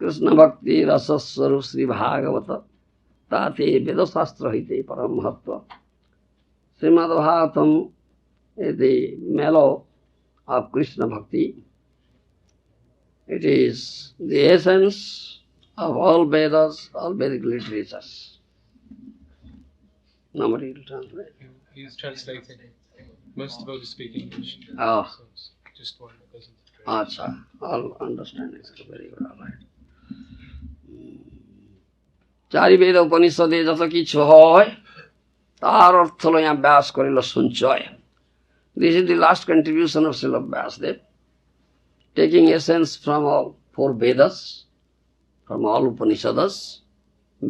कृष्ण भक्ति रसस्वरूप श्री भागवत ताते वेद शास्त्र हिते परम महत्व. Srimad Bhagavatam is the mellow of Krishna Bhakti. It is the essence of all Vedas, all Vedic literatures. Nobody will translate. He is translating. Most of us speak English. Oh. So it's just one that doesn't. Acha, all understand it. Very good, all right. चारि वेद उपनिषदे जत किछु হয় তার অর্থ লইয়া ব্যাস করিল সঞ্চয়. This is the last contribution of Srila Vyasdev, taking essence from all four Vedas, from all Upanishads.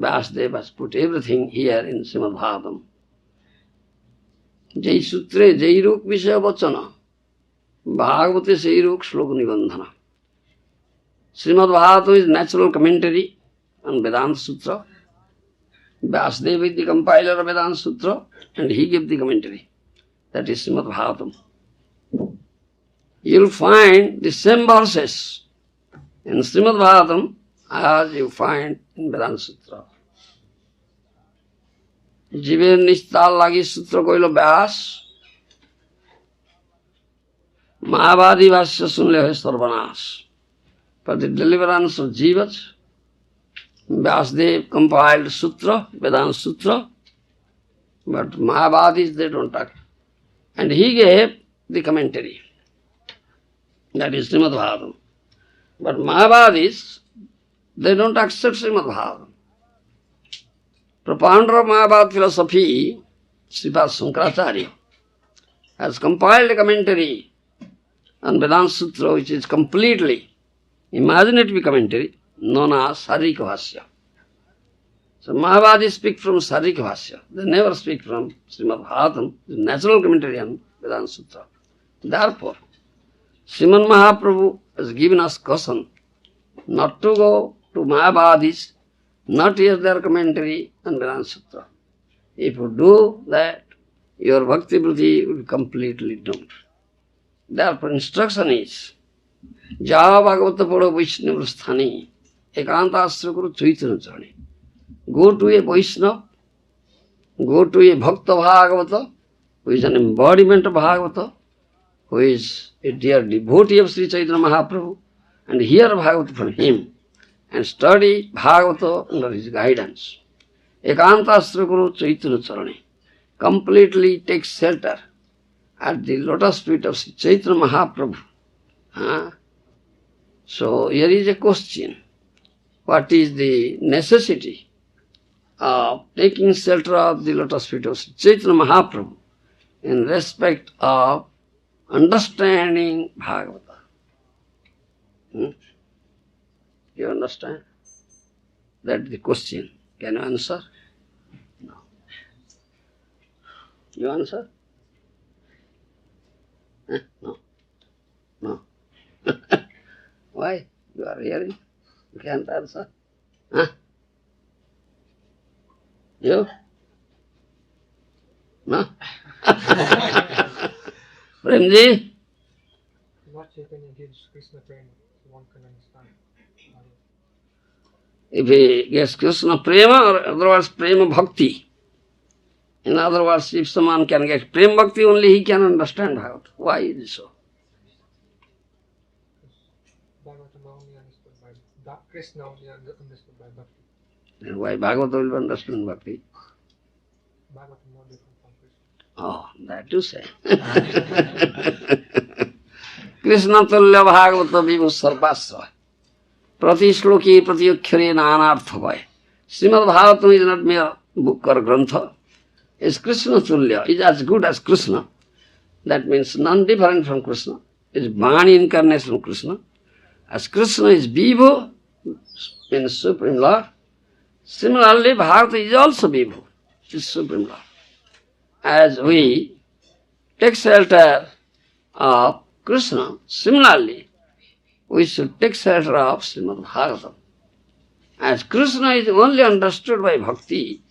Vyasdev has put everything here in Srimad Bhagavatam. যেই সূত্রে যেই রূপ বিষয় বচন, ভাগবতে সেই রূপ শ্লোক নিবন্ধনা. Srimad Bhagavatam is natural commentary on Vedanta Sutra. Vyasdev is the compiler of Vedanta Sutra and he gave the commentary. That is Srimad Bhagavatam. You will find the same verses in Srimad Bhagavatam as you find in Vedanta Sutra. জীবের নিস্তার লাগি সূত্র কইল ব্যাস, মায়াবাদী ভাষ্য শুনলে হয় সর্বনাশ. For the deliverance of jivas, Vyasdev compiled Sutra, Vedanta Sutra, but Mayavadis they don't talk. And he gave the commentary. That is Srimad Bhagavatam. But Mayavadis, they don't accept Srimad Bhagavatam. Propounder of Mayavad philosophy, Sripad Shankaracharya, has compiled a commentary on Vedanta Sutra which is completely imaginative commentary known as Sarika Bhashya. So Mayavadis speak from Sarika Bhashya. They never speak from Srimad Bhagavatam, the natural commentary on Vedanta Sutra. Therefore, Sriman Mahaprabhu has given us caution not to go to Mayavadis, not hear their commentary on Vedanta Sutra. If you do that, your bhakti buddhi will be completely doomed. Therefore, instruction is, যা ভাগবত পড়ো বৈষ্ণব স্থানে একান্ত আশ্রয় করো চৈতন্য চরণে. Go to a Vaishnava, go to a Bhakta Bhagavata, who is an embodiment of Bhagavata, who is a dear devotee of Sri Chaitanya Mahaprabhu, and hear Bhagavata from him, and study Bhagavata under his guidance. Ekanta Astra Guru Chaitanya Charane. Completely take shelter at the lotus feet of Sri Chaitanya Mahaprabhu. So here is a question. What is the necessity of taking shelter of the lotus feet of Sri Chaitanya Mahaprabhu in respect of understanding Bhagavata? You understand? That is the question. Can you answer? No. You answer? No. No. Why? You are hearing? You can't answer? You? No? Premji? What Chaitanya gives Krishna prema, so one can understand. If he gets Krishna prema or otherwise prema bhakti. In other words, if someone can get prema bhakti, only he can understand Bhagavad. Why is it so? Bhagavatam only understood by Krishna only understood by bhakti. Then why Bhagavad will understand bhakti? Bhagavatam more different from Krishna. Oh, that you say. Krishna tulya Bhagavata vivu sarvasva. Prati shloki prati akhyare nanartha bhai. Srimad Bhagavatam is not mere book or grantha. It's Krishna tulya, is as good as Krishna. That means none different from Krishna. It's Vani incarnation of Krishna. As Krishna is Vibhu, means Supreme Lord. Similarly, Bhagavata is also Vibhu, is Supreme Lord. As we take shelter of Krishna, similarly, we should take shelter of Srimad Bhagavatam. As Krishna is only understood by bhakti,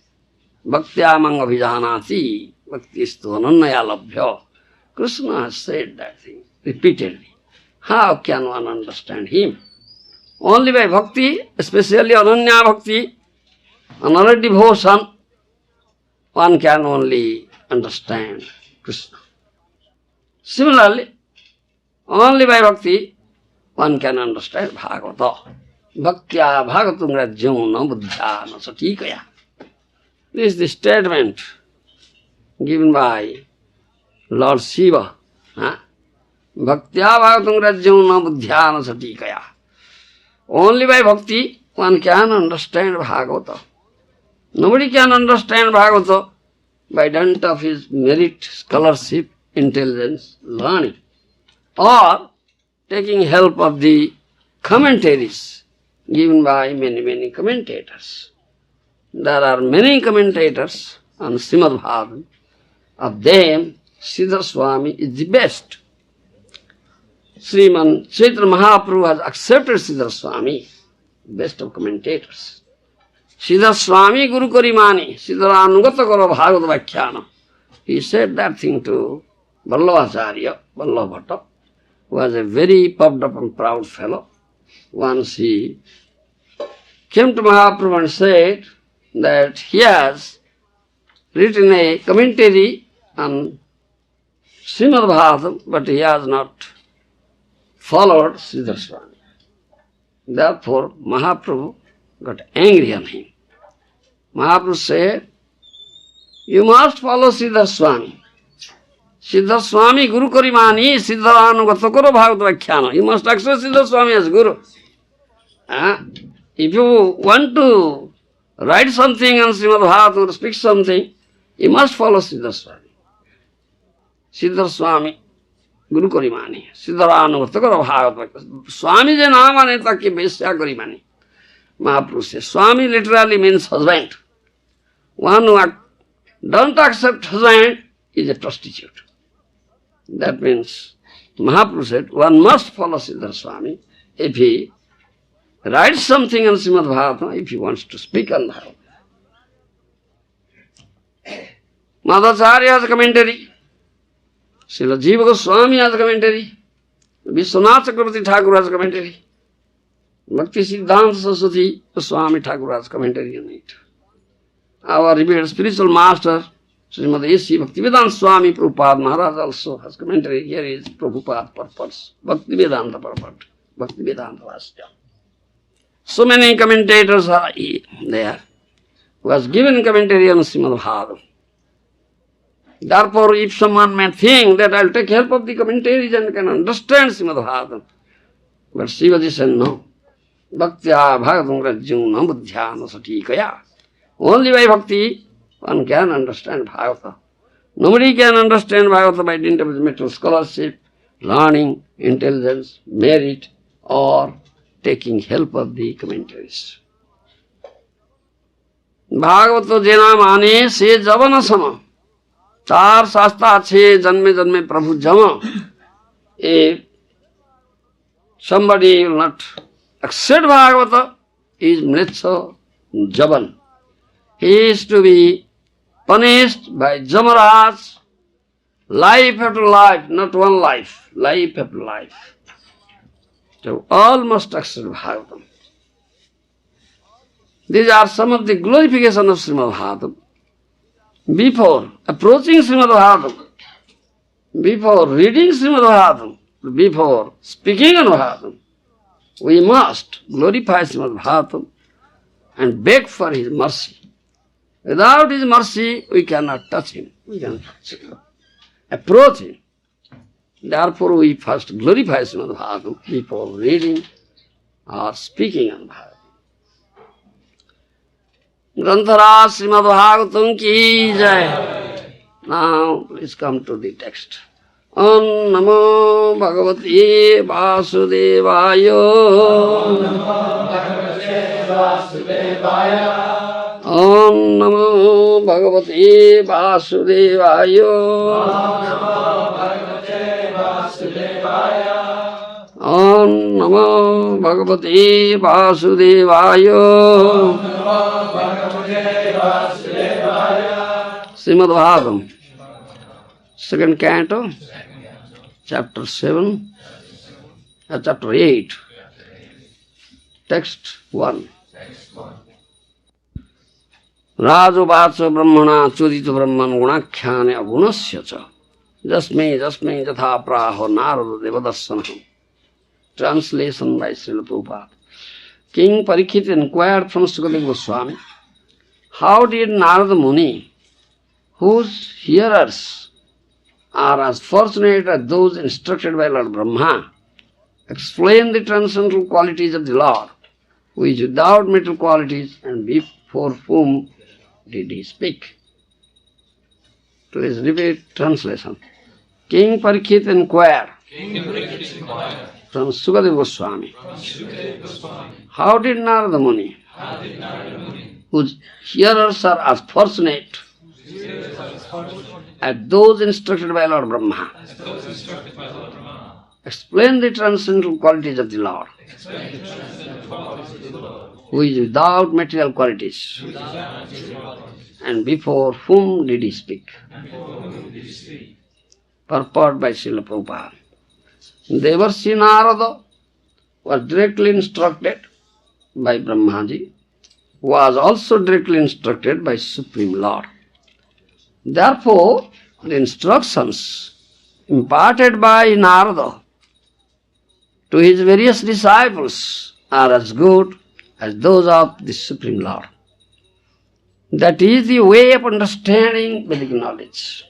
bhaktyamang abhijanati, bhakti istu anannaya labhya. Krishna has said that thing repeatedly. How can one understand him? Only by bhakti, especially ananya bhakti, another devotion, one can only understand Krishna. Similarly, only by bhakti, one can understand Bhagavata. Bhaktya bhagatum rajyam na buddhya na satikaya. This is the statement given by Lord Shiva. Bhaktya bhagatum rajyam na buddhya na satikaya. Only by bhakti one can understand Bhagavata. Nobody can understand Bhagavata by dint of his merit, scholarship, intelligence, learning, or taking help of the commentaries given by many commentators. There are many commentators on Srimad Bhagavatam. Of them, Siddhar Swami is the best. Sriman Chaitanya Mahaprabhu has accepted Siddhar Swami, best of commentators. Siddhar Swami Guru Karimani, Siddhara Anugata Karo Bhagavad Vakhyana. He said that thing to Vallabhacharya, Vallabha, who was a very puffed up and proud fellow. Once he came to Mahaprabhu and said that he has written a commentary on Srimad Bhagavatam, but he has not followed Siddhar Swami. Therefore, Mahaprabhu got angry on him. Mahaprabhu said, you must follow Siddhar Swami. Siddhar Swami Guru Karimani, Siddharānugata Karo Bhagavad Vakhyana. You must accept Siddhar Swami as Guru. If you want to write something on Srimad Bhagavatam or speak something, you must follow Siddhar Swami. Siddhar Swami Guru Karimani, Siddharānugata Karo Bhagavad Vakhyana. Swami je naam ane taki besya Karimani. Mahaprabhu says, Swami literally means husband. One who don't accept husband is a prostitute. That means, Mahaprabhu said, one must follow Siddhar Swami if he writes something on Srimad Bhagavatam, if he wants to speak on Bhagavatam. Madhacharya has a commentary. Srila Jiva Goswami has a commentary. Vishwanath Chakravarti Thakur has a commentary. Bhakti Siddhanta Saraswati Goswami Thakur has a commentary on it. Our revered spiritual master, Srimad A.C. Bhaktivedanta Swami Prabhupada Maharaj also has commentary. Here is Prabhupada purpose, Bhaktivedanta purport, Bhaktivedanta Vasya. So many commentators are there who has given commentary on Srimad Bhagavatam. Therefore, if someone may think that I'll take help of the commentaries and can understand Srimad Bhagavatam, but Shivaji said no. Bhaktya bhagavatam rajyam na buddhya na satikaya. Only by bhakti one can understand Bhagavata. Nobody can understand Bhagavata by dint of his mental scholarship, learning, intelligence, merit, or taking help of the commentaries. Bhagavata jena mane se javana sama. Char sasta che janme janme prabhu jama. If somebody will not accept Bhagavata, he is mritsa javan. He is to be punished by Jamaraj, life after life, not one life, life after life. So all must accept Bhagavatam. These are some of the glorification of Srimad Bhagavatam. Before approaching Srimad Bhagavatam, before reading Srimad Bhagavatam, before speaking on Bhagavatam, we must glorify Srimad Bhagavatam and beg for his mercy. Without his mercy, we cannot touch him. We cannot approach him. Therefore, we first glorify Srimad Bhagavatam before reading or speaking on Bhagavatam. Granthara Srimad Bhagavatam ki jai. Now, please come to the text. Om Namo Bhagavate Vasudevaya. Om Namo Bhagavate Vasudevaya. Om Namo Bhagavate Vasudevaya. Srimad Bhagavatam, second canto, chapter 7, chapter 8. Text 1. Rajovacha brahmana chodito brahman gunakhyane agunasya cha jasme jatha praho narada devadarsana. Translation by Srila Prabhupada. King Parikshit inquired from Sukadeva Goswami, how did Narada Muni, whose hearers are as fortunate as those instructed by Lord Brahma, explain the transcendental qualities of the Lord, who is without material qualities, and before whom did he speak? Please repeat translation. King Parikshit inquired from Sukadeva Goswami, how did Narada Muni, whose hearers are as fortunate as those instructed by Lord Brahma, explain the transcendental qualities of the Lord, who is without material qualities, and before whom did he speak? Purport by Srila Prabhupada. Devarsi Narada was directly instructed by Brahmaji, who was also directly instructed by Supreme Lord. Therefore, the instructions imparted by Narada to his various disciples are as good as those of the Supreme Lord. That is the way of understanding Vedic knowledge.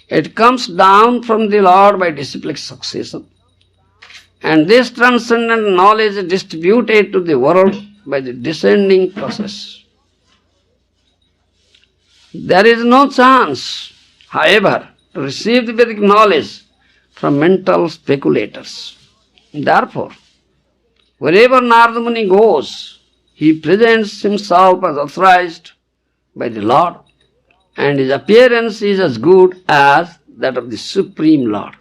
It comes down from the Lord by disciplic succession, and this transcendent knowledge is distributed to the world by the descending process. There is no chance, however, to receive the Vedic knowledge from mental speculators. Therefore, wherever Narada Muni goes, he presents himself as authorized by the Lord, and his appearance is as good as that of the Supreme Lord.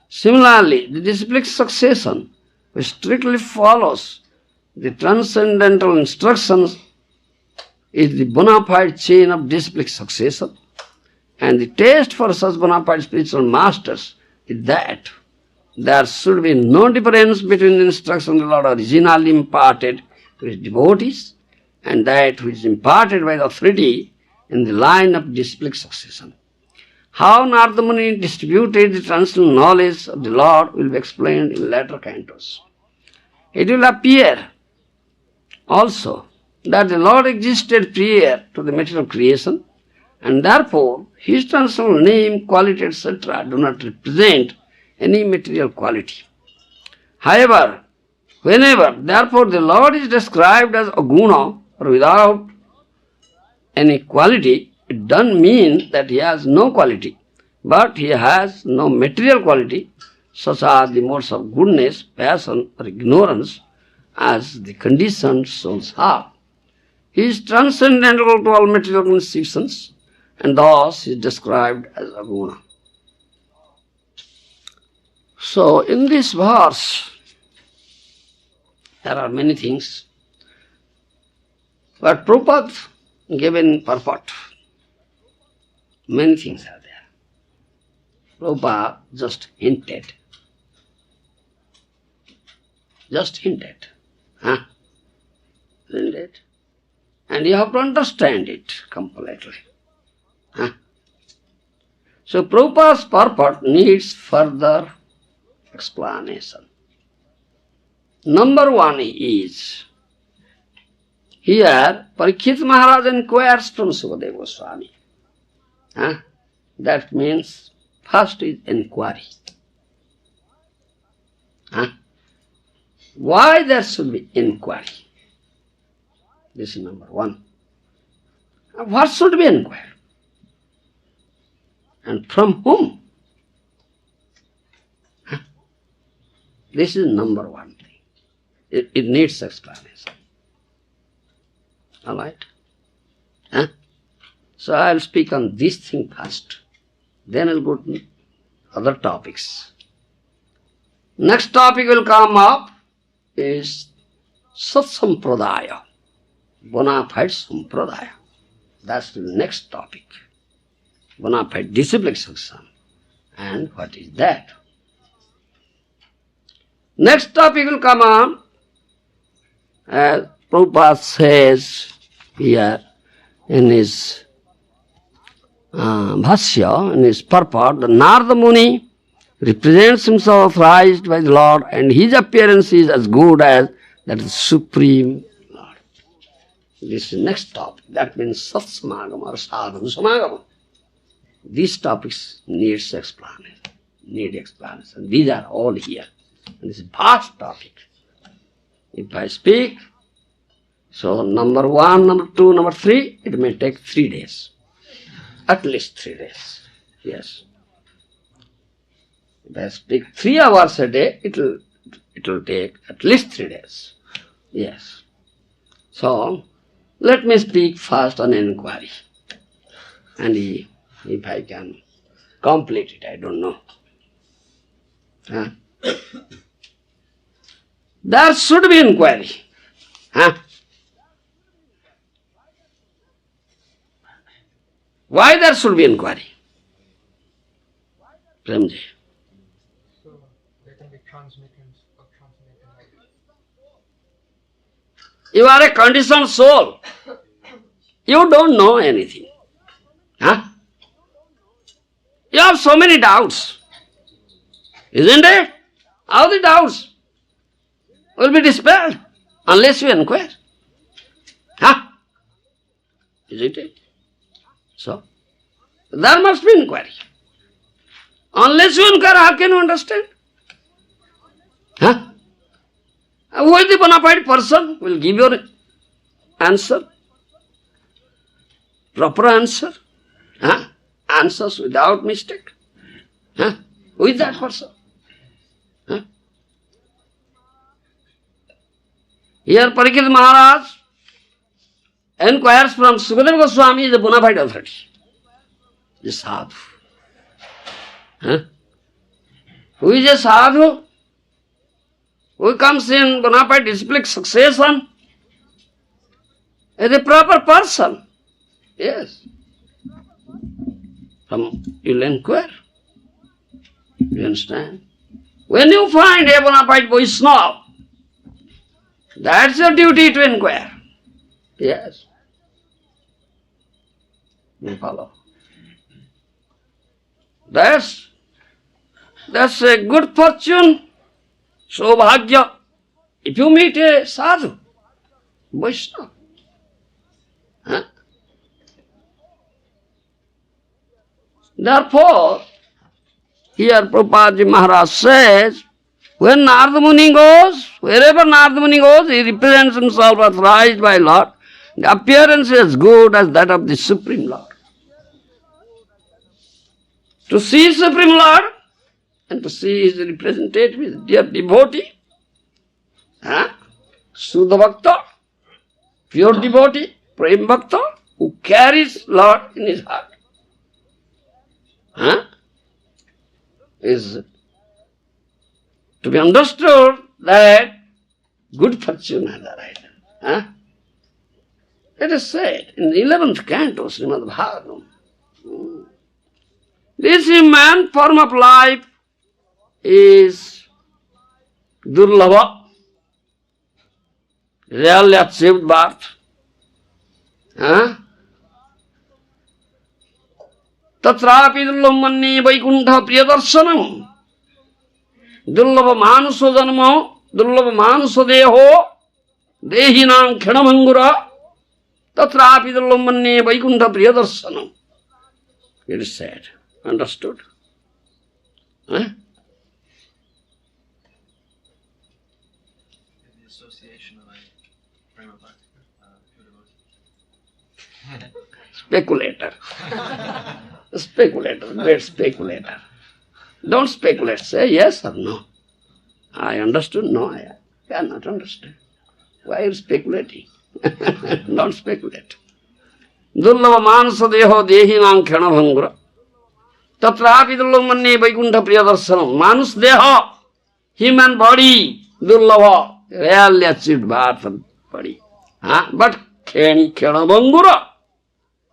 Similarly, the disciplic succession, which strictly follows the transcendental instructions, is the bona fide chain of disciplic succession, and the test for such bona fide spiritual masters is that there should be no difference between the instruction the Lord originally imparted to his devotees and that which is imparted by the authority in the line of disciplic succession. How Narada Muni distributed the transcendental knowledge of the Lord will be explained in later cantos. It will appear also that the Lord existed prior to the material creation, and therefore his transcendental name, quality, etc. do not represent any material quality. However, whenever, therefore, the Lord is described as aguna or without any quality, it doesn't mean that he has no quality, but he has no material quality, such as the modes of goodness, passion, or ignorance, as the conditioned souls have. He is transcendental to all material conceptions, and thus he is described as aguna. So, in this verse, there are many things, but Prabhupada given purport. Many things are there. Prabhupada just hinted. Just hinted. Isn't it? And you have to understand it completely. So Prabhupada's purport needs further explanation. Number one is, here Parikshit Maharaj inquires from Sukadeva Goswami. That means first is inquiry. Why there should be inquiry? This is number one. What should be inquired? And from whom? This is number one thing. It needs explanation. All right? So I'll speak on this thing first. Then I'll go to other topics. Next topic will come up is Sat Sampradaya, bona fide Sampradaya. That's the next topic. Bona fide disciplic succession. And what is that? Next topic will come on, as Prabhupada says here in his Bhashya, in his purport, the Narada Muni represents himself raised by the Lord, and his appearance is as good as that of the Supreme Lord. This is next topic. That means Satsamagama or Sadhana Samagama. These topics needs explanation. These are all here. And this is vast topic. If I speak, so number 1, number 2, number 3, it may take 3 days. At least 3 days. Yes. If I speak 3 hours a day, it will take at least 3 days. Yes. So, let me speak first on inquiry. And if I can complete it, I don't know. Huh? There should be inquiry. Huh? Why there should be inquiry? Premji. So they can be transmittance or transmitting. You are a conditioned soul. You don't know anything. Huh? You have so many doubts. Isn't it? All the doubts will be dispelled unless you inquire. Huh? Isn't it? So, there must be inquiry. Unless you inquire, how can you understand? Huh? Who is the bona fide person will give your answer? Proper answer? Huh? Answers without mistake? Huh? Who is that person? Huh? Here Parikshit Maharaj inquires from Sukadeva Goswami, the bona fide authority, the sadhu. Huh? Who is a sadhu? Who comes in bona fide disciplic succession? Is a proper person. Yes. You'll inquire. You understand? When you find a bona fide Vaishnava, that's your duty to inquire. Yes. You follow. That's a good fortune, Saubhagya. If you meet a sadhu, Vaishnava. Huh? Therefore, here Prabhupada Maharaj says, when Narada Muni goes, wherever Narada Muni goes, he represents himself as raised by Lord. The appearance is as good as that of the Supreme Lord. To see Supreme Lord and to see his representative, his dear devotee, Suddha Bhakta, pure devotee, Prem Bhakta, who carries Lord in his heart, is to be understood that good fortune has arisen. It is said in the 11th canto, Srimad Bhagavatam, this human form of life is durlabha, rarely achieved birth. Tatrapi dullabha manne vaikuntha priyadarshanam. Dullabha manusa janma, dullabha manusa deho, dehinam khenamangura, tatrapi dullabha manne vaikuntha priyadarshanam. It is said. Understood? The association of a prima Speculator. Speculator, great speculator. Don't speculate, say yes or no. I understood, no, I cannot understand. Why are you speculating? Don't speculate. Dullava manasa deho dehinam khana bhangura. Tatrapi dullava manne vaikuntha priyadarsanam. Manus deha, human body, dullava, rarely achieved birth and body. But khana bhangura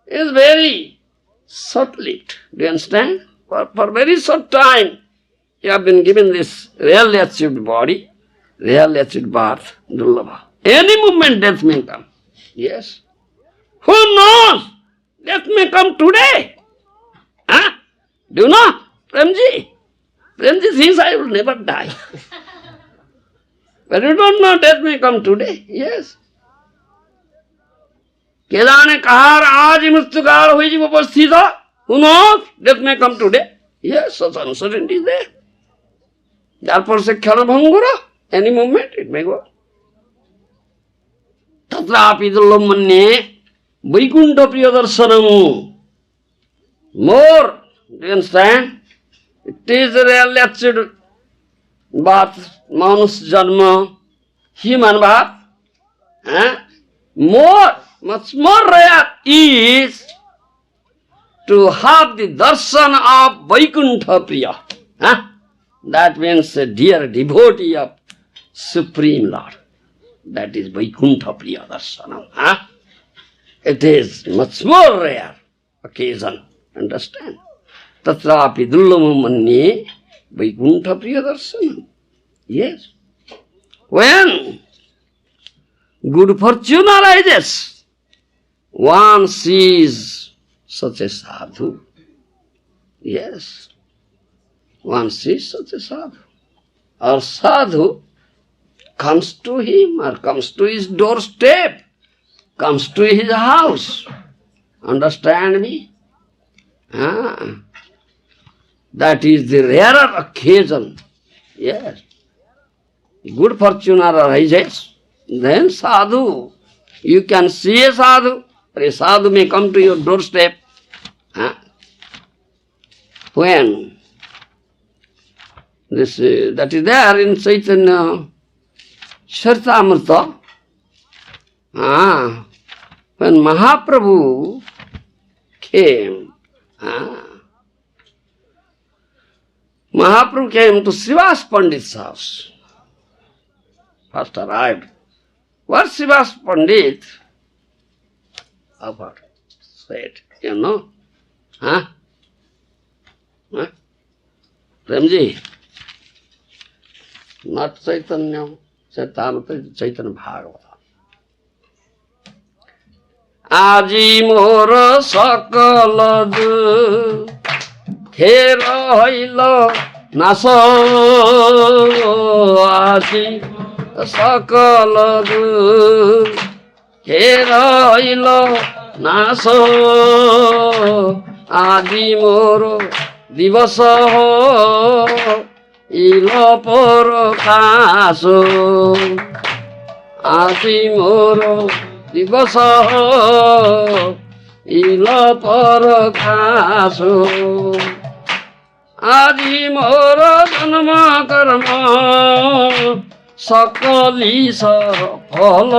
is very short-lived. Do you understand? For very short time, you have been given this rarely achieved body, Real achieved birth, Dullabha. Any moment death may come. Yes. Who knows? Death may come today. Huh? Do you know? Premji? Premji thinks I will never die. But you don't know death may come today. Yes. Kedane kahar aaj mrityukaal hoyi jibo upasthita. Who knows? Death may come today. Yes, such uncertainty is there. Therefore, se khyana bhangura. Any moment it may go. Tatrapi dullam manne Vaikuntha Priyadarsanam. More, do you understand? It is a real achieved birth, manus janma, human birth. More, much more rare is to have the darshan of Vaikuntha Priya. That means a dear devotee of Supreme Lord. That is Vaikuntha Priya Darshanam. It is much more rare occasion. Understand? Tatrapi dullamam manye Vaikuntha Priya Darshanam. Yes. When good fortune arises, one sees such a sadhu. Yes. One sees such a sadhu. Or sadhu comes to him or comes to his doorstep, comes to his house. Understand me? That is the rarer occasion. Yes. Good fortune arises, then sadhu. You can see a sadhu, or a sadhu may come to your doorstep. When? That is there in Chaitanya Charitamrita. When Mahaprabhu came, Mahaprabhu came to Srivas Pandit's house. First arrived. What Srivas Pandit offered? Said, you know? Premji, not Chaitanya Charitamrita, Chaitanya Bhagavata. Aji mor sakal kher hoilo naso. Aji sakal kher hoilo naso. Aji mor divas ilo por kaso. Aji mor divas ilo por kaso. Aji mor janma karma sakali safal.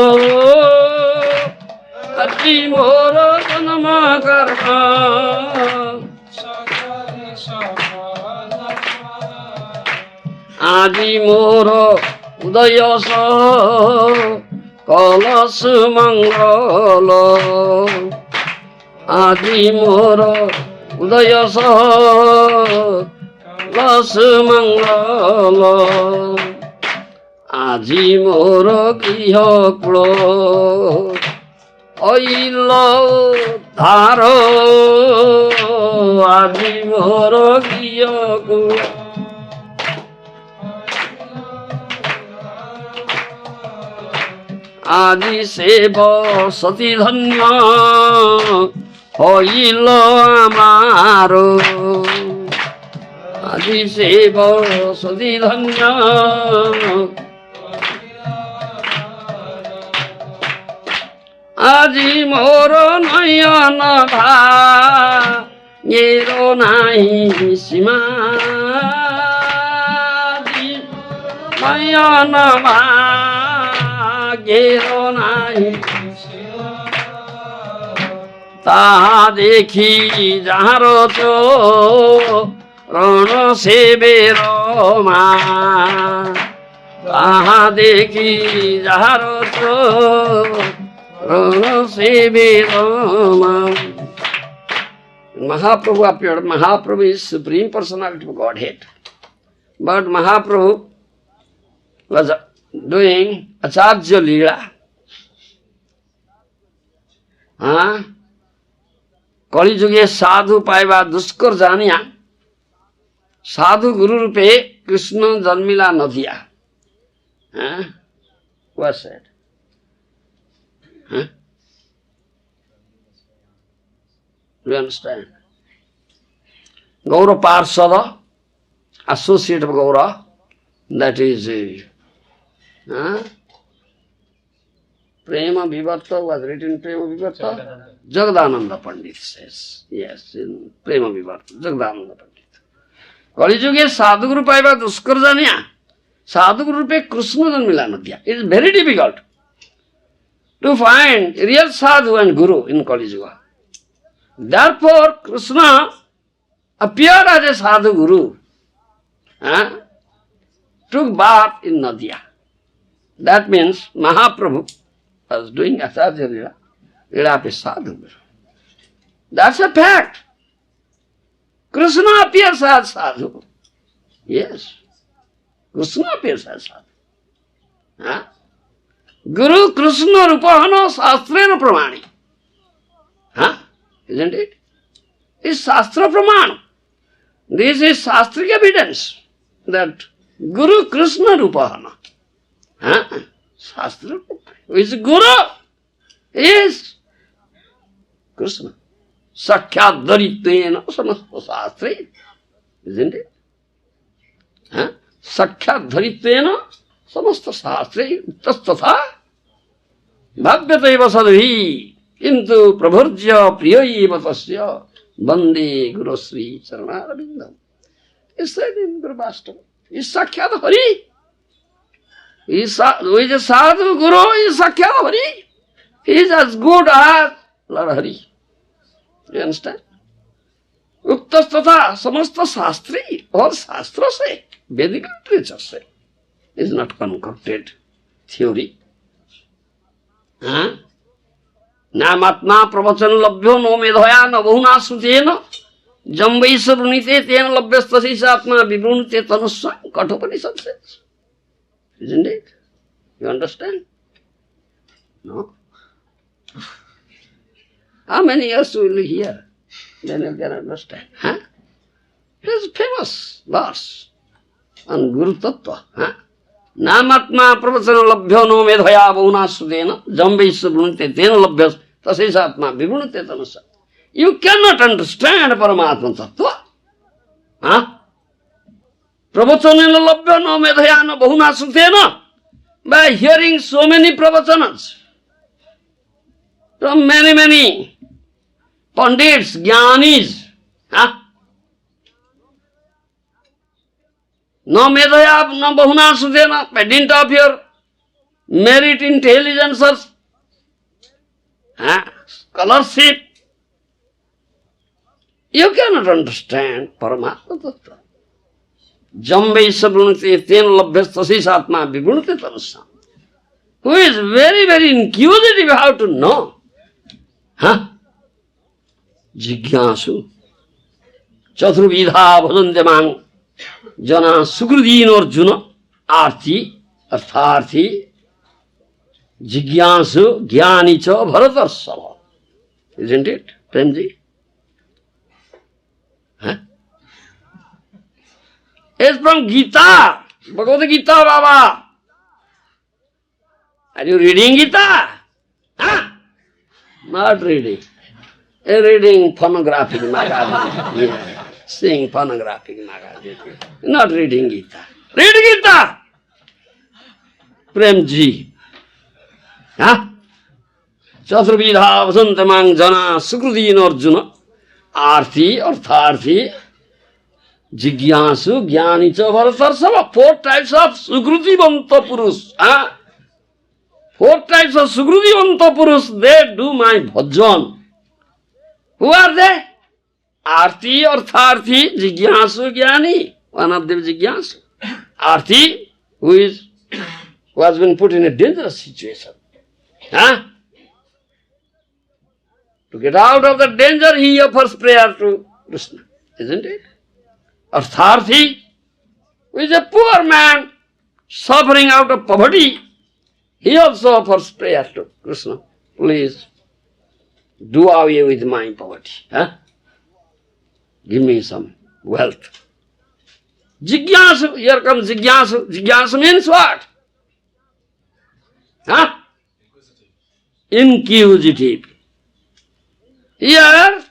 Aji mor janma karma Aji mor udaya sa kalas mangala. Aji mor udaya sa kalas mangala. Aji mor griha kula oilo dharo. Aji mor griha kula Adi seba sati dhanya hoilo amaro. Adi seba sati dhanya Aji moro nayana bha Yero nahi sima. Aji nayana bha Gero nahi taha dekhi jaharo cho rana sebe roma. Taha dekhi jaharo cho rana sebe roma. Mahaprabhu appeared. Mahaprabhu is Supreme Personality of Godhead. But Mahaprabhu was doing Acharya Leela. कली जुगे साधु पाइबा दुष्कर जानिया साधु गुरु रूपे कृष्ण जन्मिला नदिया. What's that? Do you understand? Gaura Parsada, associate of Gaura, that is Prema Vivarta was written Prema Vivarta. Jagadananda Pandit says. Yes, in Prema Vivarta, Jagadananda Pandit. Kali Yuge Sadhguru Paiva Duskar Janiya. Sadhguru Pe Krishna Janmila Nadya. It is very difficult to find real Sadhu and Guru in Kali Yuga. Therefore, Krishna appeared as a Sadhu Guru. Took birth in Nadia. That means Mahaprabhu was doing Acharya Leela. Leela of a Sadhu Guru. That's a fact. Krishna appears as Sadhu. Yes. Krishna appears as Sadhu. Guru Krishna Rupahana Shastrena Pramani. Isn't it? It's Shastra Praman. This is Shastric evidence that Guru Krishna Rupahana. Shastra. Who is Guru? Is Krishna. Sakhyat Dharitena Samasta Shastri. Isn't it? Sakhyat Dharitena Samasta Shastri. Tastatha Bhavyataiva Sadhi. Kintu Prabhurjya Priyaiva Tasya Bande Guru Sri Charanarabindam. He said in Guru Bhastava. He is Sakhyat Hari. Who is a Sadhu Guru, he is Sakhyat Hari. He is as good as Lord Hari. You understand? Uktastatha Samasta Shastri, all Shastra say, Vedic literature say, is not concocted theory. Namatna pravachan labhyo no medhaya na bahuna sutena jambaisa brunite tena labhyastasisa atma vibrunite tanusva. Kathopanishad says. Isn't it? You understand? No? How many years will you hear? Then you can understand. It is famous verse on Guru Tattva. Namatma pravacana labhyo no medhaya bahuna sudena jambaisa brunite tena labhyas tasisa atma vibrunite tanusva. You cannot understand Paramatma Tattva. Pravacana labhyo no medhaya no bahuna sudena. By hearing so many pravachanas from many pandits, jnanis, no medhaya, no bahuna sudena, by dint of your merit, intelligence, or scholarship, you cannot understand Paramatma Tattva. Jambaisa brunite ten labhyastasisa atma vibrunite tanusam. Who is very inquisitive how to know. Jigyasu. Chaturvidha bhajantyamang jana sukrudin arjuna arthi artharthi jigyasu jnani cha bharatarsava. Isn't it, Premji? It's from Gita, Bhagavad Gita, Baba. Are you reading Gita? Not reading. You're reading pornographic magazine. Yeah. Seeing pornographic magazine. Not reading Gita. Read Gita! Premji. Chaturvidha vasantamang jana sukrudin arjuna arthi artharthi Jigyasu, Jnanicha, Bharatarsava. 4 types of Sukrutivanta Purus. 4 types of Sukrutivanta Purus, they do my bhajan. Who are they? Arthi, Artharthi, Jigyasu, Jnani. One of them is Jigyasu. Arthi, who has been put in a dangerous situation. To get out of the danger, he offers prayer to Krishna. Isn't it? Artharthi, who is a poor man, suffering out of poverty, he also offers prayer to Krishna. Please, do away with my poverty. Give me some wealth. Jigyasu, here comes Jigyasu. Jigyasu means what? Inquisitive. Here,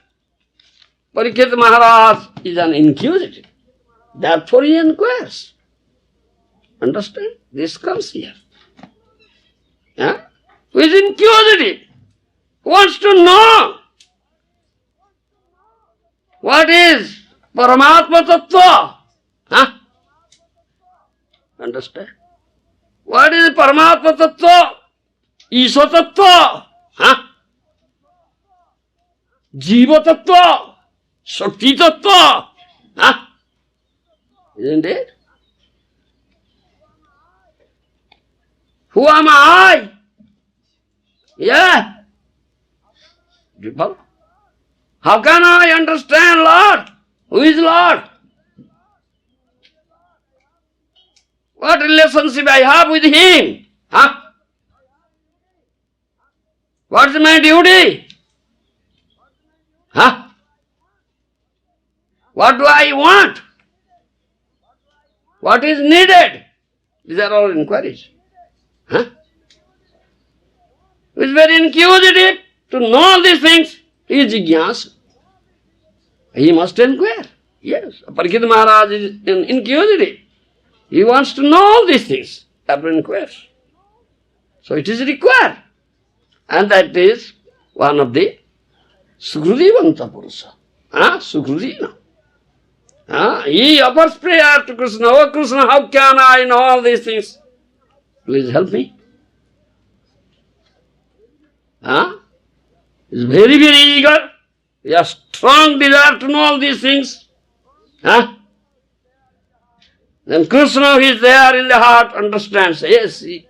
Parikshit Maharaj is an inquisitive. Therefore he inquires. Understand? This comes here. Who is inquisitive? Who wants to know what is Paramatma Tattva? Understand? What is Paramatma Tattva? Isha Tattva? Jiva Tattva? Shakti Tattva? Isn't it? Who am I? Yeah. Do you follow? How can I understand Lord? Who is Lord? What relationship I have with Him? What is my duty? What do I want? What is needed? These are all inquiries. Who is very inquisitive to know all these things? He is Jigyasa. He must inquire. Yes, Parikshit Maharaj is inquisitive. He wants to know all these things. Therefore inquires. So it is required. And that is one of the Sukhrudivanta Purusha. Sukhrudina. He offers prayer to Krishna. Oh Krishna, how can I know all these things? Please help me. He is very, very eager. He has strong desire to know all these things. Then Krishna, who is there in the heart, understands. Yes, he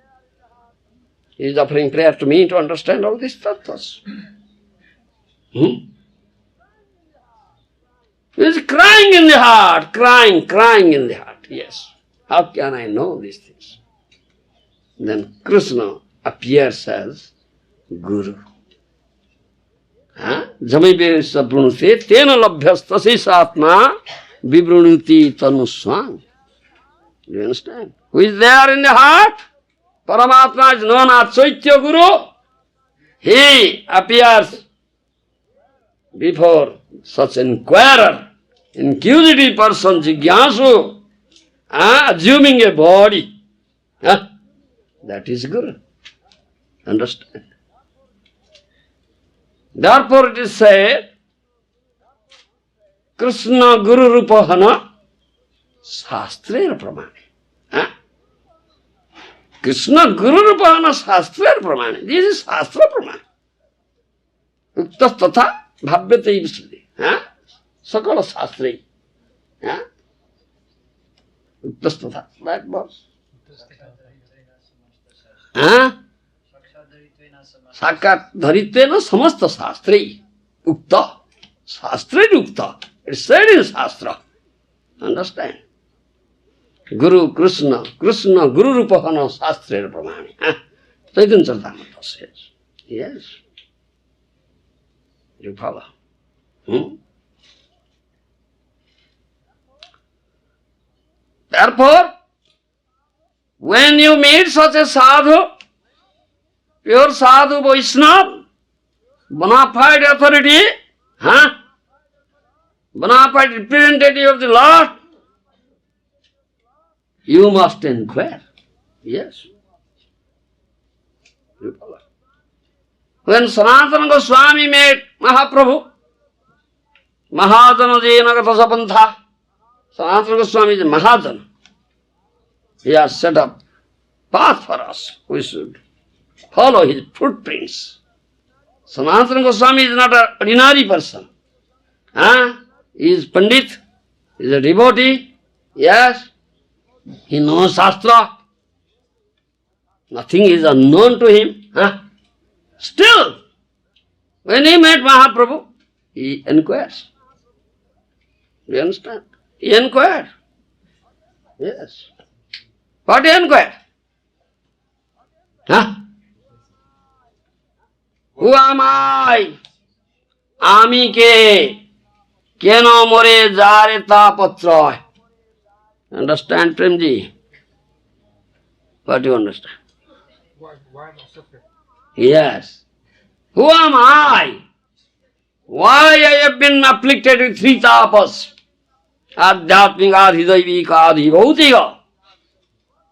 is offering prayer to me to understand all these tattvas. He is crying in the heart, crying in the heart. Yes. How can I know these things? Then Krishna appears as Guru. Jamibe sabrunute tena labhyastasi satma vibrunuti tanuswam. Do you understand? Who is there in the heart? Paramatma is known as Chaitya Guru. He appears before such inquirer, inquisitive person, Jigyasu, assuming a body. That is Guru. Understand? Therefore it is said, Krishna Guru Rupahana Shastrena Pramani. Krishna Guru Rupahana Shastrena Pramani. This is Shastra Pramani. Uktas tatha bhavyate ivasati. Sakala Shastri. Uktas tatha. That was. Sakat dharitvena samasta shastri. Ukta. Shastri ukta. It's said in Shastra. Understand? Guru Krishna, Krishna Guru Rupahana Shastra Pramani. Chaitanya Charitamrita says. Yes. You follow? Therefore, when you meet such a sadhu, pure sadhu Vaishnava, bona fide authority, bona fide representative of the Lord, you must inquire. Yes. You follow? When Sanatana Goswami met Mahaprabhu, Mahajana Jena Gata Sapantha, Sanatana Goswami is a Mahajana. He has set up path for us. We should follow his footprints. Sanatana Goswami is not an ordinary person. He is Pandit, he is a devotee, yes. He knows Shastra. Nothing is unknown to him. Still, when he met Mahaprabhu, he inquires. Do you understand? He inquired. Yes. What do you inquire? Huh? Who am I? Ami ke keno more jare tapatroy. Understand, Premji? What do you understand? Why am I suffering? Yes. Who am I? Why I have been afflicted with three tapas? Adhyatmika, Adhidaivika, Adhibhautika.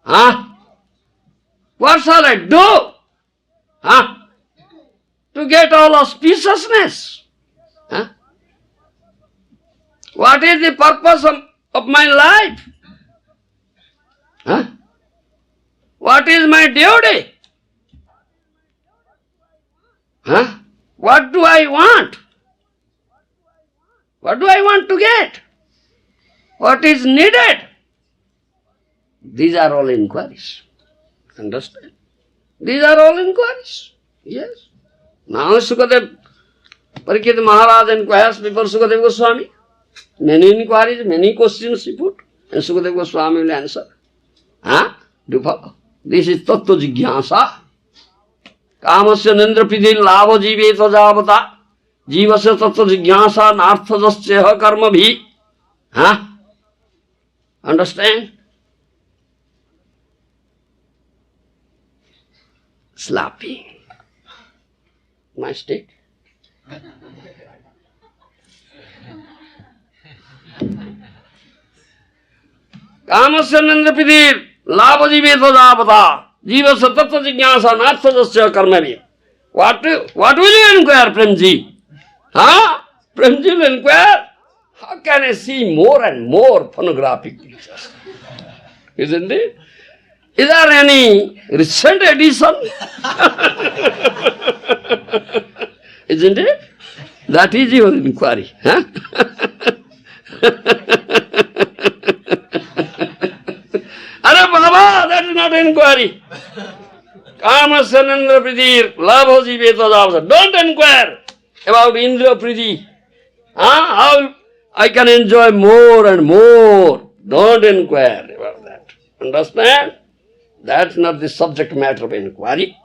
Huh? What shall I do? Huh? To get all auspiciousness. Huh? What is the purpose of my life? Huh? What is my duty? Huh? What do I want? What do I want to get? What is needed? These are all inquiries. Understand? These are all inquiries. Yes. Now Sukadev, Parikshit Maharaj inquires before Sukadeva Goswami. Many inquiries, many questions he put, and Sukadeva Goswami will answer. Huh? Do you follow? This is Tattva Jigyasa. Kamasya Nindra Pidhi Lava Jiveta Javata. Jivasya Tattva Jigyasa Narthajasya Karma Bhi. Huh? Understand? Slapping. My stick. Kamasya Nindra Pidhi Lava Jiveta Javata. Jivasya Tattva Jigyasa Narthajasya Karma Bhi. What will you inquire, Premji? Huh? Premji will inquire, how can I see more and more pornographic pictures? Isn't it? Is there any recent edition? Isn't it? That is your inquiry. Huh? Arey Baba, that is not inquiry. Kamasya Nindra Pridhi Labho Jiveta Javata. Don't inquire about Indra Pridhi. How I can enjoy more and more. Don't inquire about that. Understand? That's not the subject matter of inquiry.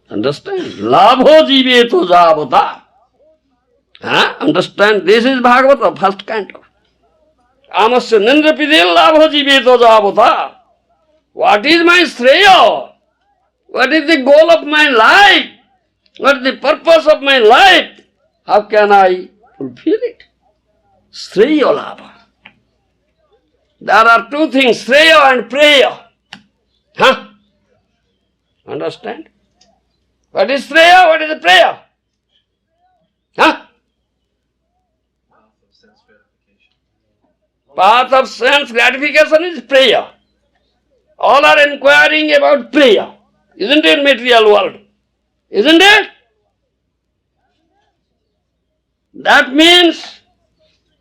Understand? Labho Jiveta Javata. Understand? This is Bhagavata, first canto. Kamasya Nindra Pidhi Labho Jiveta Javata. What is my Shreya? What is the goal of my life? What is the purpose of my life? How can I fulfill it? Shreya Labha. There are two things, Shreya and Preya. Huh? Understand? What is Shreya? What is Preya? Huh? Path of sense gratification. Path of sense gratification is Preya. All are inquiring about Preya. Isn't it, material world? Isn't it? That means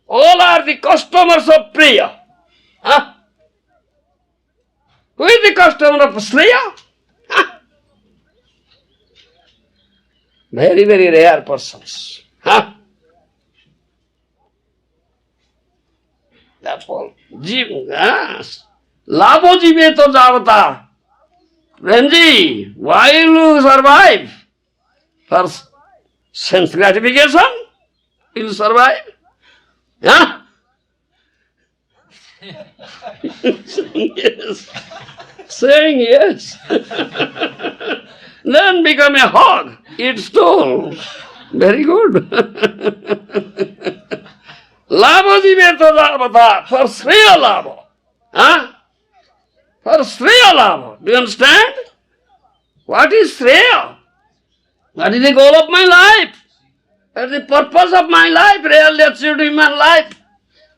all are the customers of Preya. Huh? Who is the customer of Shreya? Huh? Very, very rare persons. Huh? That's all. Yes. Labho Jiveta Javata. Renji, why will you survive? For sense gratification? Will you survive? Yeah? Yes. Saying yes. Then become a hog, eat stool. Very good. Labho Jiveta Javata, for Shreya Labho. Huh? For Shreya Labha. Do you understand? What is Shreya? What is the goal of my life? What is the purpose of my life? Really achieved human life.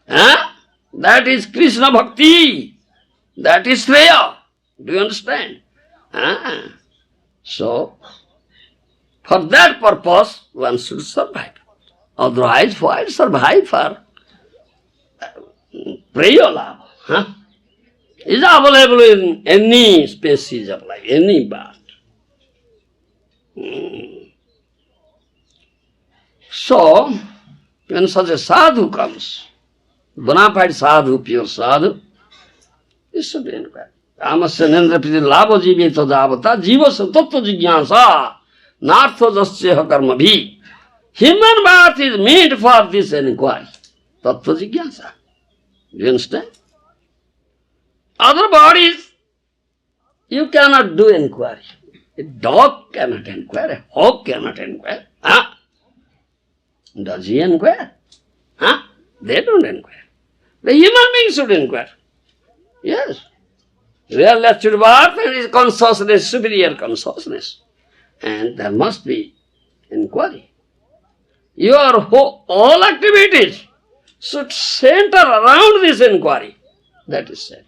Huh? That is Krishna Bhakti. That is Shreya. Do you understand? Huh? So, for that purpose, one should survive. Otherwise, why survive for Preya Labha? Huh? Is available in any species of life, any bird. So, when such a sadhu comes, bona fide sadhu, pure sadhu, this should be inquired. Ramasya Nendrapiti Labo Jive Tadavata Jivasya Tattva Jigyasa Nartho Jasya Karma Bhi. Human birth is meant for this inquiry. Tattva Jigyasa. Do you understand? Other bodies, you cannot do inquiry. A dog cannot inquire, a hawk cannot inquire. Huh? Does he inquire? Huh? They don't inquire. The human being should inquire. Yes. Real actual birth is consciousness, superior consciousness. And there must be inquiry. Your all activities should center around this inquiry. That is said.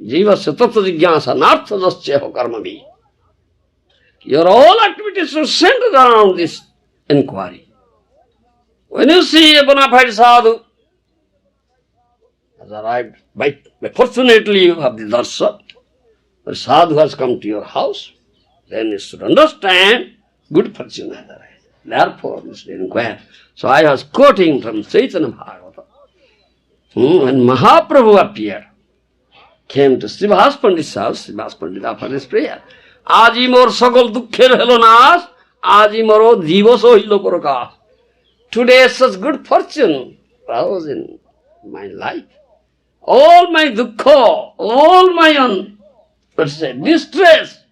Jivasya tattva jigyasa nartha jasya karma bhi. Your all activities should center around this inquiry. When you see a bona fide sadhu has arrived, by fortunately you have the darshan, the sadhu has come to your house, then you should understand good fortune has arrived. Therefore you should inquire. So I was quoting from Chaitanya Bhagavata. When Mahaprabhu appeared, came to Srivas Pandit's house, Srivas Pandit offered his prayer. Aji mor sakal dukkher helo nash, aji moro divaso hilo prakash. Today such good fortune arose in my life. All my dukkha, all my distress,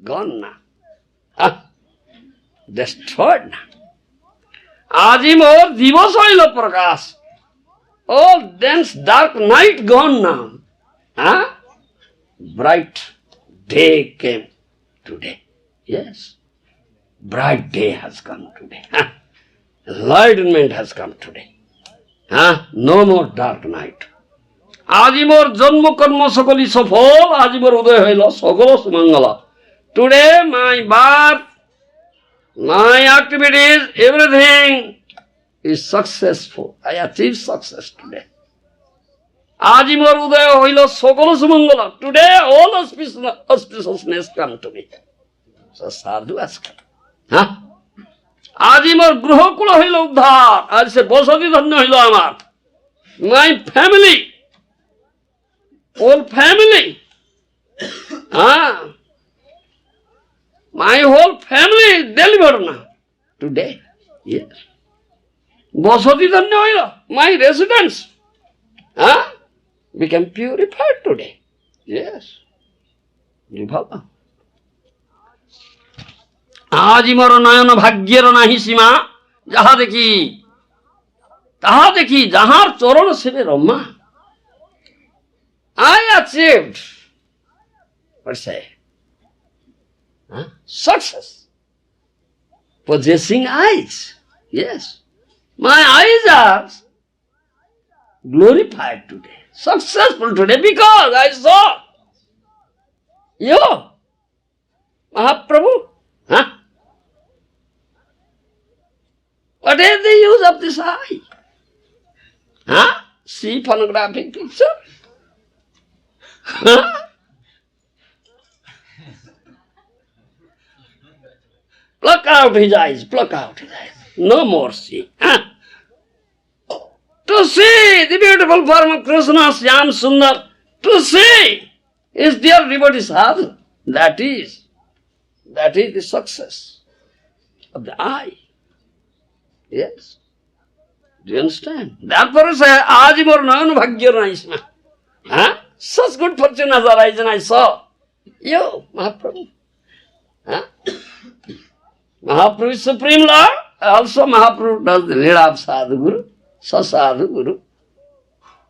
gone now. Destroyed now. Aji mor divaso hilo prakash. All dense dark night gone now. Bright day came today. Yes. Bright day has come today. Enlightenment has come today. No more dark night. Ajimor janma karma sakali safal, ajimor uday hoilo sakala sumangala. Today my birth, my activities, everything is successful. I achieved success today. Ajimor udaya hoilo sakala sumangala. Today all auspiciousness come to me. So sadhu has come. Ajimor gruhakula hoilo uddhar. I say bosati dhanna hoilo amar. My family, whole family. My whole family is delivered now. Today. Yes. Bosati dhanna hoilo. My residence. Become purified today. Yes. Vibhava. Aji moro nayana bhagyera nahi sima, jaha dekhi, taha dekhi, jahar charan sebe Rama. I achieved, what's say? Success. Possessing eyes. Yes. My eyes are glorified today. Successful today because I saw you, Mahaprabhu. What is the use of this eye? See pornographic picture? Pluck out his eyes, pluck out his eyes. No more see. To see the beautiful form of Krishna, Syam Sundar, to see his dear devotee sadhu, that is the success of the eye. Yes. Do you understand? Therefore I say, Ajimor Nayan Bhagyar Naisma. Such good fortune has arisen, I saw. You, Mahaprabhu. Mahaprabhu is Supreme Lord. Also Mahaprabhu does the Leela of Sadhu Guru. Sasadhu Guru.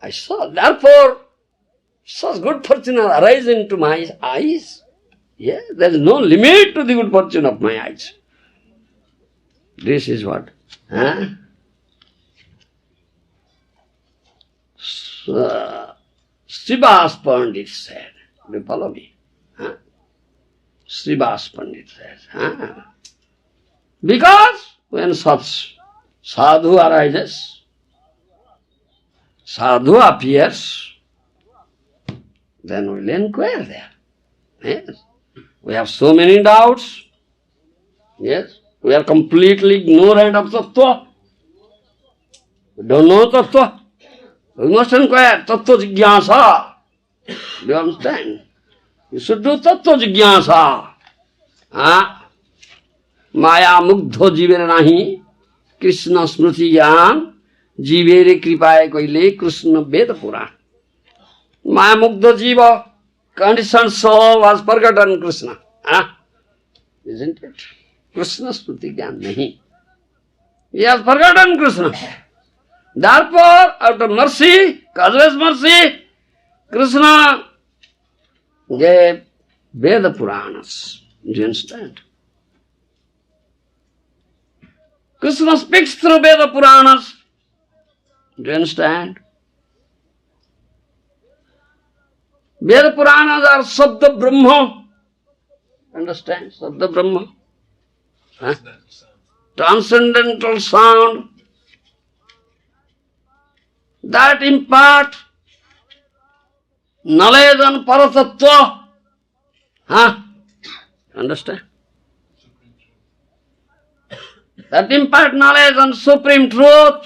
I saw. Therefore, such good fortune has arisen to my eyes. Yes, there is no limit to the good fortune of my eyes. This is what? Srivas Pandit said. Do you follow me? Srivas Pandit says. Because when such sadhu arises, sadhu appears, then we will inquire there. Yes. We have so many doubts. Yes. We are completely ignorant of Tattva. We don't know Tattva. We must inquire. Tattva jigyasa. Do you understand? You should do tattva jigyasa. Maya mugdho jivere nahi, Krishna smriti jnana, jivere kripaye koile Krishna Veda Purana. Maya mugdho jiva, conditioned soul has forgotten Krishna. Isn't it? Krishna smriti jnana nahi. He has forgotten Krishna. Therefore, out of mercy, causeless mercy, Krishna gave Veda Puranas. Do you understand? Krishna speaks through Veda Puranas. Do you understand? Veda Puranas are Sabda Brahma. Understand? Sabda Brahma. Transcendental sound that impart knowledge on Paratattva. Understand? That impart knowledge on Supreme Truth.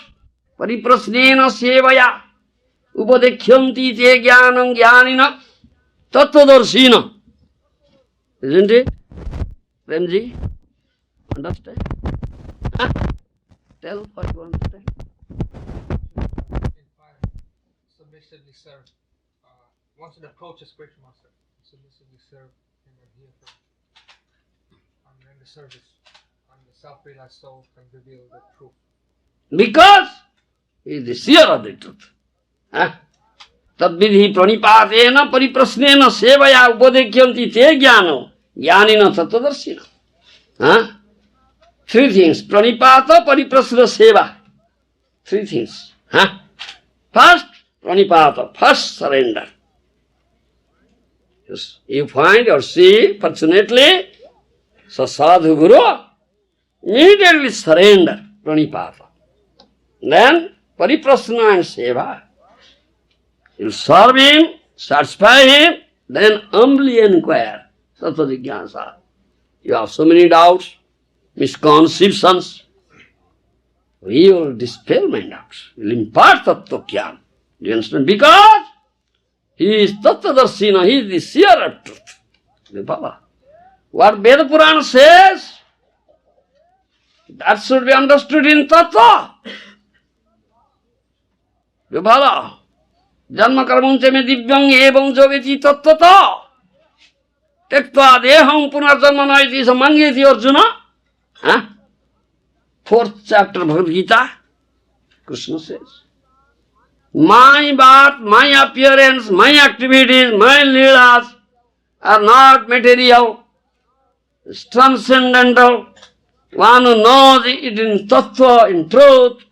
Pariprasnena sevaya upadekyanti te jnanam jnanina tattvadarshina. Isn't it? Premji? Understand? Tell what you understand. In fire, submissively serve. Once it approaches spiritual master, submissively serve him and hear from him. And then the service, and the self-realized soul can reveal the truth. Because he is the seer of the truth. Tadvidhi pranipatena pariprasnena sevaya upadekyanti te jnano jnanina tattvadarshina. Three things. Pranipata, pariprasna, seva. Three things. First, pranipata. First, surrender. Yes. You find or see, fortunately, so sadhu guru, immediately surrender. Pranipata. Then, pariprasna and seva. You serve him, satisfy him, then humbly inquire. Tattva jigyasa. You have so many doubts, misconceptions. He will dispel my doubts. He will impart tattva jnana. Do you understand? Because he is tattvadarshina, he is the seer of truth. Vipala. What Veda Purana says, that should be understood in tattva. Vipala. Janma karmunche me divyang evam joveti tattvata. Tektva deham punarjanma naiti samangeti Arjuna. Fourth chapter of Bhagavad Gita, Krishna says, my birth, my appearance, my activities, my leelas are not material, it's transcendental. One who knows it in tattva, in truth,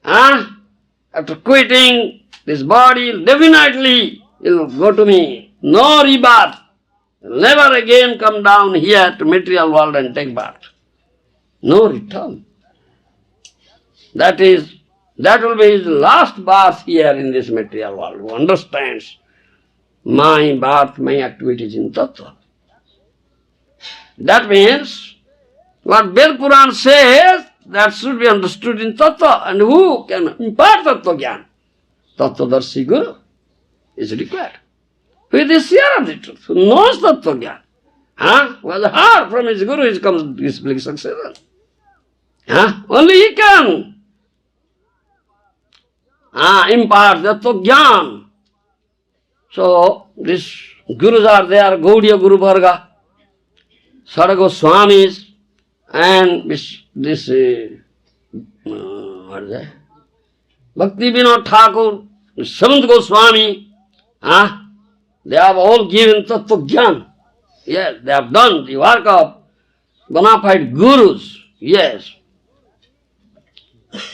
after quitting this body, definitely will go to me. No rebirth. Never again come down here to material world and take birth. No return. That will be his last birth here in this material world, who understands my birth, my activities in tattva. That means, what Veda Purana says, that should be understood in tattva. And who can impart tattva jnana? Tattvadarshi guru is required. Who is the seer of the truth, who knows tattva jnana. Who has heard from his guru, he comes displaying successor. Only he can impart tattva jnana. So, these gurus are there, Gaudiya Guru Varga, Sada Goswamis, and this what is that? Bhakti Vinod Thakur, Seventh Goswami, they have all given tattva jnana. Yes, they have done the work of bona fide gurus. Yes.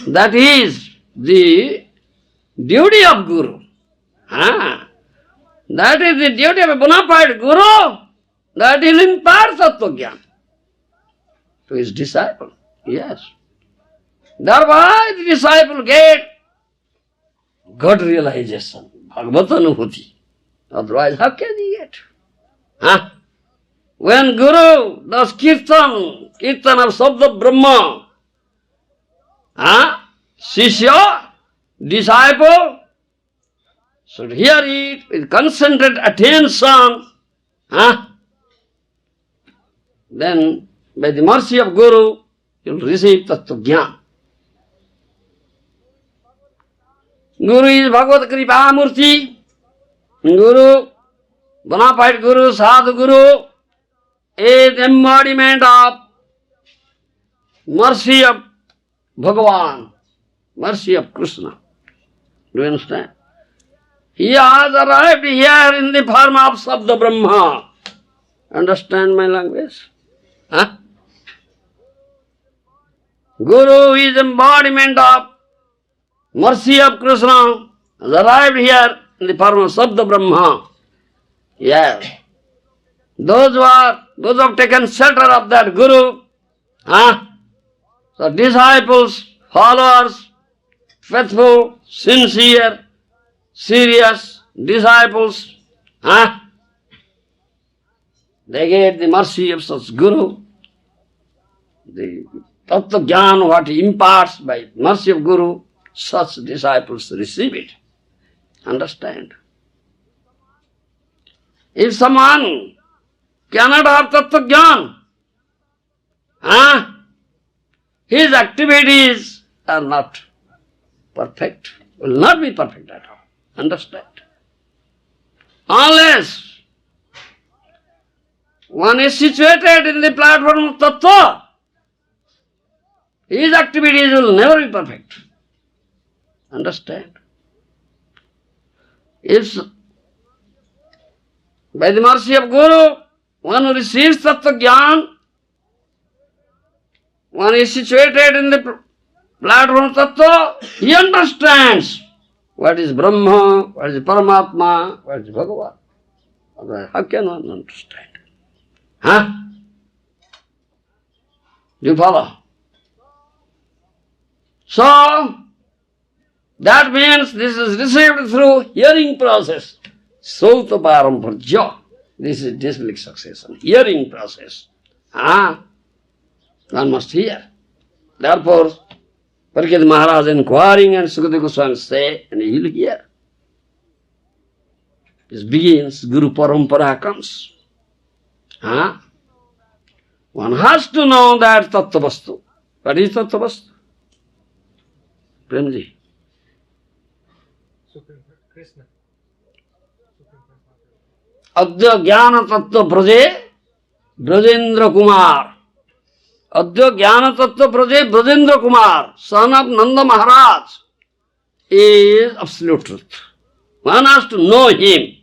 That is the duty of guru. That is the duty of a bona fide guru, that he will impart tattva jnana to his disciple. Yes. Thereby the disciple get God realization, Bhagavata Anubhuti. Otherwise, how can he get? When Guru does kirtan of Sabda Brahma, Shishya, disciple, should hear it with concentrated attention. Then, by the mercy of Guru, you will receive Tattva Jnana. Guru is Bhagavad Kripa Murti. Guru, bona fide Guru, Sadhu Guru, is embodiment of mercy of Bhagavan, mercy of Krishna. Do you understand? He has arrived here in the form of Sabda Brahma. Understand my language? Guru is embodiment of mercy of Krishna, has arrived here in the form of Sabda Brahma. Yes. Those who have taken shelter of that Guru, so disciples, followers, faithful, sincere, serious disciples, they get the mercy of such Guru. The Tattva Jnana, what he imparts by mercy of Guru, such disciples receive it. Understand? If someone cannot have Tattva Jnana, his activities are not perfect, will not be perfect at all. Understand? Unless one is situated in the platform of Tattva, his activities will never be perfect. Understand? If by the mercy of Guru, one who receives Tattva Jnana, one is situated in the platform of Tattva, he understands what is Brahma, what is Paramatma, what is Bhagavan. How can one understand? Do you follow? So, that means this is received through hearing process. Sauta Paramparja. This is disbelief succession. Hearing process. One must hear. Therefore, Parikshit Maharaj inquiring and Sukadeva Goswami say, and he will hear. This begins, Guru Parampara comes. One has to know that Tattvavastu. What is Tattvavastu? Premji. Supreme Krishna. Adya Jnana Tattva Braje Brajendra Kumar. Adya Jnana Tattva Braje Brajendra Kumar, son of Nanda Maharaj, is absolute truth. One has to know him.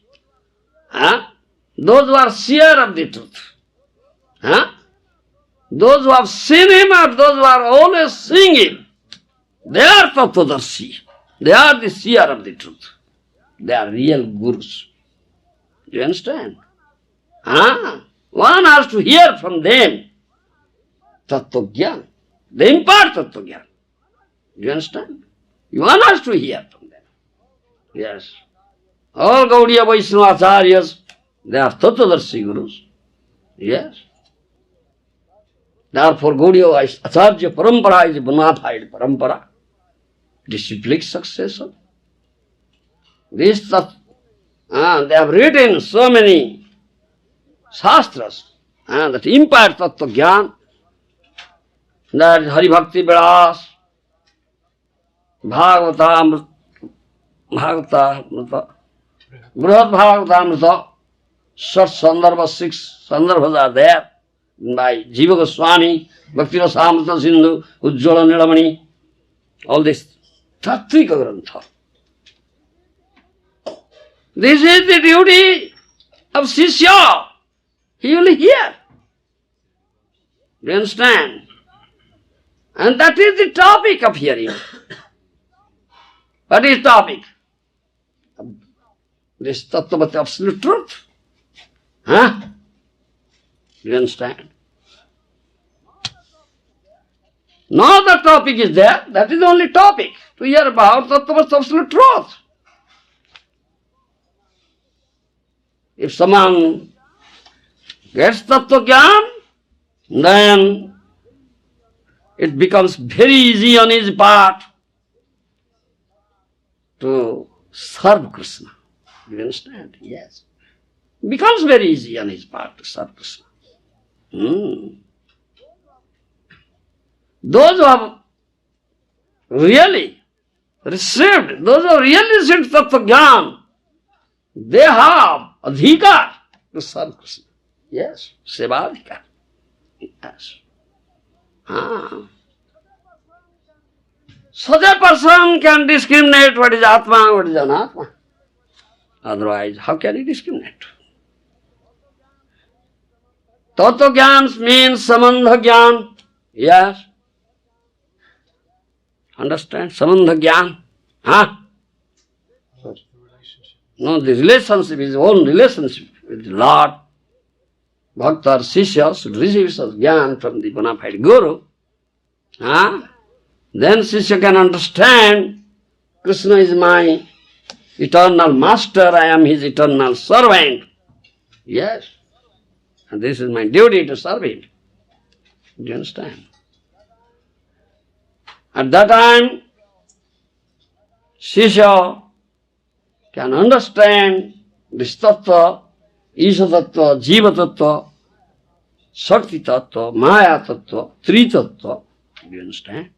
Those who are seer of the truth. Those who have seen him or those who are always seeing him, they are Tattvadarshi. They are the seer of the truth. They are real gurus. Do you understand? One has to hear from them Tattva Jnana. They impart Tattva Jnana. Do you understand? One has to hear from them. Yes. All Gaudiya Vaishnava Acharyas, they are Tattvadarshi gurus. Yes. Therefore, Gaudiya Acharya Parampara is a bona fide parampara. Disciplic successor. This they have written so many shastras that impart Tattva Jnana. That is Hari Bhakti Vilas, Bhagavata Brihad Bhagavatamrita, such Sandarbha, 6 Sandarbhas are there by Jiva Goswami, Bhakti Rasamrita Sindhu, Ujjvala Nilamani, all this Tattvika Grantha. This is the duty of Sishya. He will hear. Do you understand? And that is the topic of hearing. What is topic? This Tattvavati absolute truth. Do you understand? No other topic is there. That is the only topic to hear about Tattvavati absolute truth. If someone gets Tattva Jnana, then it becomes very easy on his part to serve Krishna. Do you understand? Yes. Becomes very easy on his part to serve Krishna. Those who have really received, those who have really received Tattva Jnana, they have adhikar to serve Krishna. Yes, sevadhikar. Yes. Such a person can discriminate what is Atma, what is Anatma. Otherwise, how can he discriminate? Tattva Jnana means Sambandha Jnana. Yes. Understand? Sambandha Jnana. No, the relationship is own relationship with the Lord. Bhakta or Sishya should receive such Jnana from the bona fide Guru. Then Sishya can understand Krishna is my eternal master, I am his eternal servant. Yes. And this is my duty to serve him. Do you understand? At that time, Sishya can understand this tattva, Isha tattva, Jiva tattva, Shakti tattva, Maya tattva, Tri tattva. Do you understand?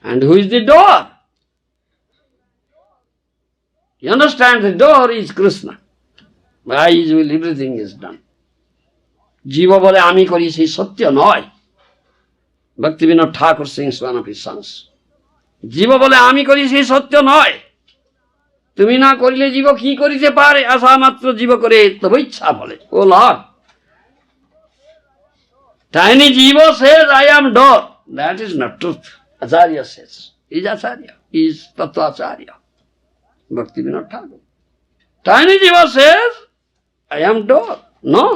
And who is the door? You understand, the door is Krishna. By his will everything is done. Jiva bole ami kori sei satya noy. Bhakti Vinod Thakur sings one of his songs. Jiva bole ami kori sei satya noy. তুমি না করিলে জীব কি করিতে পারে আশা মাত্র জীব করে তবে ইচ্ছা বলে ও Lord tiny jiva says I am door. That is not truth. Acharya says. He is Acharya. He is Tattva Acharya. Bhakti Vinod Thakur. Tiny jiva says I am door. No,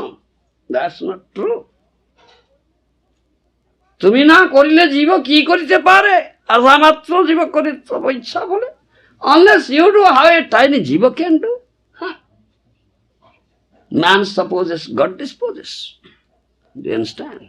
that's not true. তুমি না করিলে জীব কি করিতে পারে আশা মাত্র জীব করে তবে ইচ্ছা বলে. Unless you do, how a tiny jiva can do? Man supposes, God disposes. Do you understand?